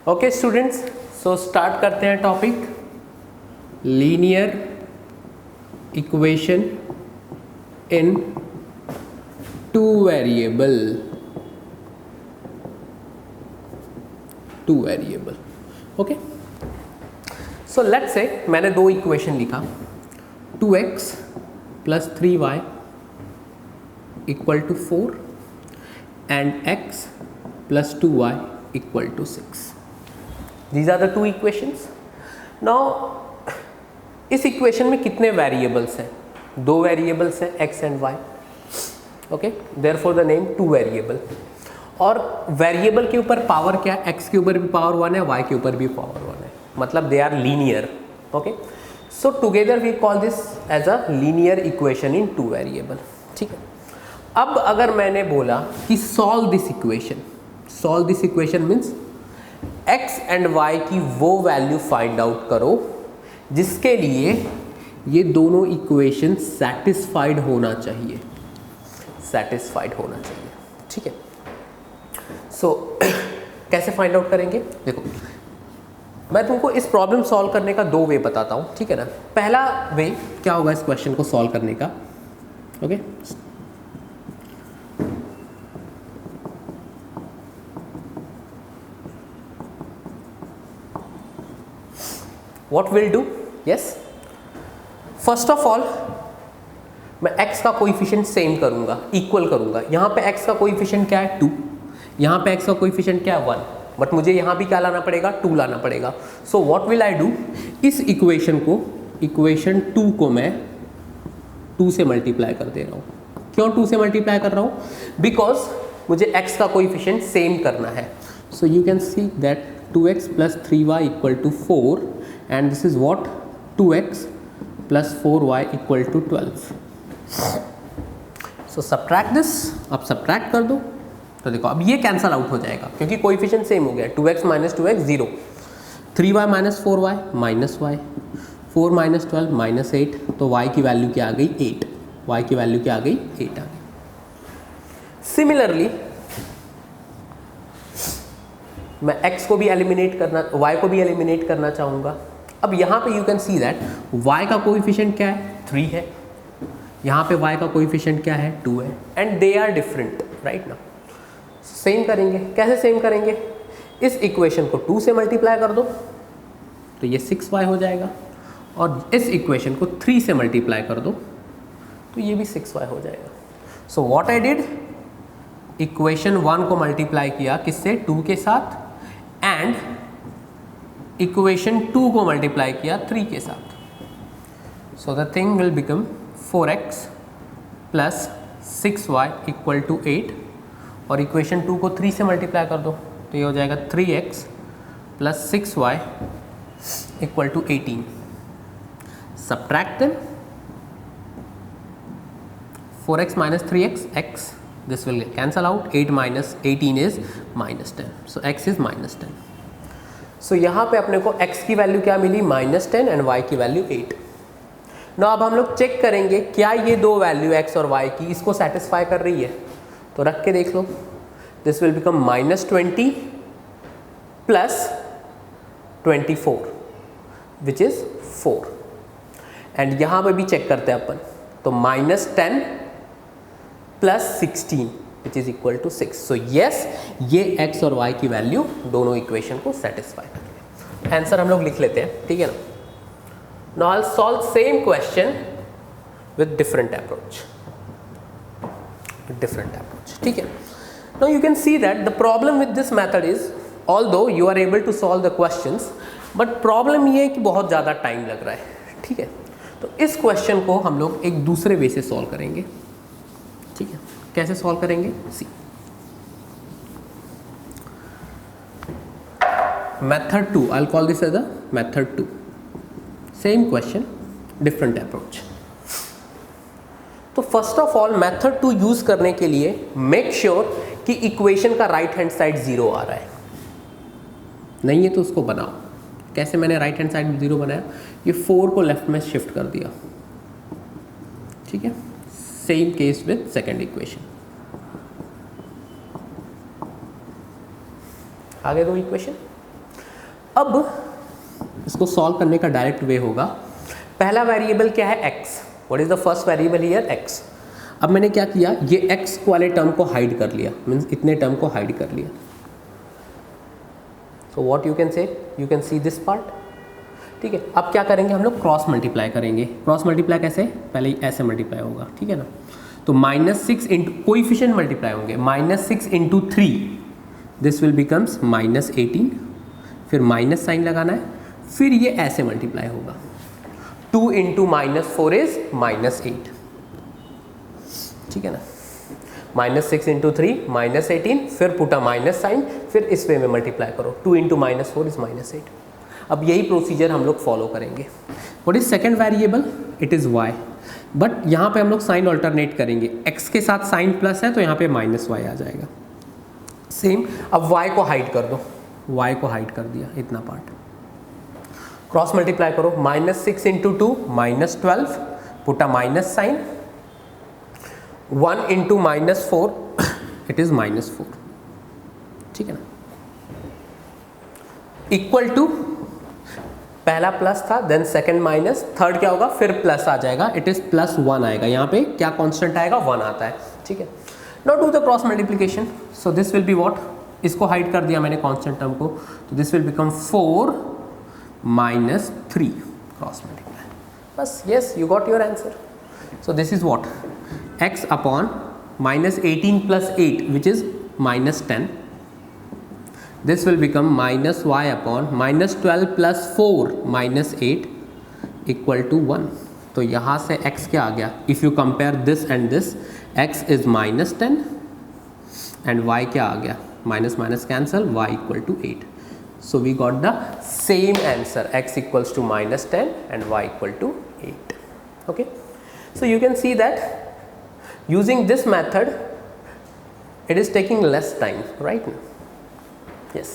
Okay students, सो start करते हैं topic linear equation in two variable. Okay, so let's say मैंने दो equation लिखा 2x plus 3y equal to 4 and x plus 2y equal to 6। These are the two equations. Now इस equation में कितने variables हैं? दो वेरिएबल्स हैं x and y. Okay, therefore the name two variable. और वेरिएबल के ऊपर पावर क्या है? x के ऊपर भी पावर 1 है, y के ऊपर भी पावर 1 है, मतलब they are linear. Okay, so together we call this as a linear equation in two variable. ठीक है, अब अगर मैंने बोला कि solve this equation means x and y की वो वैल्यू फाइंड आउट करो जिसके लिए ये दोनों इक्वेशन सेटिस्फाइड होना चाहिए। ठीक है, सो कैसे फाइंड आउट करेंगे? देखो, मैं तुमको इस प्रॉब्लम सॉल्व करने का दो वे बताता हूँ, ठीक है ना। पहला वे क्या होगा इस क्वेश्चन को सॉल्व करने का? Okay, What we'll do? Yes, first of all मैं x का कोइफिशिएंट सेम करूंगा, इक्वल करूंगा। यहाँ पे x का कोइफिशिएंट क्या है? 2, यहाँ पे x का कोइफिशिएंट क्या है? 1, बट मुझे यहाँ भी क्या लाना पड़ेगा? 2 लाना पड़ेगा। So what will I do, इस इक्वेशन 2 को मैं 2 से मल्टीप्लाई कर दे रहा हूँ। क्यों 2 से मल्टीप्लाई कर रहा हूँ? बिकॉज मुझे x का कोइफिशिएंट सेम करना है। So you can see that 2x plus 3y equal to 4 and this is what 2x plus 4y equal to 12. So subtract this, अब subtract कर दो तो देखो अब ये कैंसल आउट हो जाएगा क्योंकि कोएफिशिएंट सेम हो गया। 2x minus 2x 0, 3y minus 4y minus y, 4 minus 12 minus 8, तो y की वैल्यू क्या आ गई? 8। y की वैल्यू क्या आ गई? 8 आ गई। सिमिलरली मैं x को भी एलिमिनेट करना, y को भी एलिमिनेट करना चाहूँगा। अब यहाँ पे you can see that y का कोएफिशिएंट क्या है? 3 है, यहाँ पे y का कोएफिशिएंट क्या है? 2 है, and they are different right ना। सेम करेंगे, कैसे सेम करेंगे? इस इक्वेशन को 2 से मल्टीप्लाई कर दो तो ये 6y हो जाएगा, और इस इक्वेशन को 3 से मल्टीप्लाई कर दो तो ये भी 6y हो जाएगा। So what I did, equation 1 को मल्टीप्लाई किया किससे? 2 के साथ, एंड इक्वेशन 2 को मल्टीप्लाई किया 3 के साथ। So the thing will become 4x plus 6y equal to 8, और इक्वेशन 2 को 3 से मल्टीप्लाई कर दो तो ये हो जाएगा 3x plus 6y equal to 18। Subtract them, 4x minus 3x, x, this will cancel out, 8 minus 18 is minus 10, so x is minus 10. सो यहाँ पे अपने को x की वैल्यू क्या मिली? -10 एंड y की वैल्यू 8। ना अब हम लोग चेक करेंगे क्या ये दो वैल्यू x और y की इसको सेटिस्फाई कर रही है, तो रख के देख लो। This will become -20 plus 24 which is 4, and यहाँ पे भी चेक करते हैं अपन, तो -10 plus 16 which is equal to 6। So yes, ये x और y की वैल्यू दोनों इक्वेशन को सेटिस्फाई करेंगे। आंसर हम लोग लिख लेते हैं, ठीक है ना। Now I will solve same question with different approach, ठीक है। Now you can see that the problem with this method is, although you are able to solve the questions, but problem ये है कि बहुत ज़्यादा टाइम लग रहा है, ठीक है। तो इस क्वेश्चन को हम लोग एक दूसरे वे से सॉल्व करेंगे, ठीक है। कैसे सॉल्व करेंगे? See, method 2, I will call this as a method 2। Same question, different approach. तो first of all method 2 use करने के लिए मेक श्योर कि इक्वेशन का राइट हैंड साइड 0 आ रहा है। नहीं है तो उसको बनाओ। कैसे मैंने राइट हैंड साइड 0 बनाया? ये 4 को लेफ्ट में शिफ्ट कर दिया, ठीक है। Same case with second equation. आगे दो इक्वेशन, अब इसको सॉल्व करने का डायरेक्ट वे होगा, पहला वेरिएबल क्या है x, what is the first variable here x। अब मैंने क्या किया, ये x वाले टर्म को हाइड कर लिया, मीन्स इतने टर्म को हाइड कर लिया। So what you can say, you can see this part, ठीक है। अब क्या करेंगे हम लोग, क्रॉस मल्टीप्लाई करेंगे। क्रॉस मल्टीप्लाई कैसे, पहले ऐसे मल्टीप्लाई होगा, ठीक है ना। तो -6 इंटू कोइफिशिएंट मल्टीप्लाई होंगे, -6 इंटू 3 दिस विल बिकम्स -18, फिर माइनस साइन लगाना है, फिर ये ऐसे मल्टीप्लाई होगा, 2 इंटू -4 इज -8, ठीक है ना। -6 इंटू 3 -18, फिर पुटा माइनस साइन, फिर इस वे में मल्टीप्लाई करो, 2 इंटू -4 इज -8। अब यही प्रोसीजर हम लोग फॉलो करेंगे। What is second variable, it is y, but यहाँ पे हम लोग साइन ऑल्टरनेट करेंगे, x के साथ साइन प्लस है तो यहाँ पे -y आ जाएगा। सेम, अब y को हाइड कर दो, y को हाइड कर दिया, इतना पार्ट। क्रॉस मल्टीप्लाई करो, -6 into 2 -12, put a minus sign, 1 into -4 it is -4, ठीक है ना। इक्वल टू, पहला प्लस था, देन सेकंड माइनस, थर्ड क्या होगा, फिर प्लस आ जाएगा, इट इज +1 आएगा। यहाँ पे क्या कांस्टेंट आएगा, 1 आता है, ठीक है। Now do the cross multiplication, so this will be what, इसको हाइड कर दिया मैंने कांस्टेंट टर्म को, तो this will become 4 - 3 cross multiply, बस, yes you got your answer. So this is what, x upon -18 + 8 which is -10, this will become -y upon -12 + 4 -8 equal to 1। तो यहाँ से x क्या आ गया, if you compare this and this, x is -10 and y क्या आ गया, minus minus cancel, y equal to 8। So we got the same answer, x equals to -10 and y equal to 8। Okay, so you can see that using this method it is taking less time, right? Yes.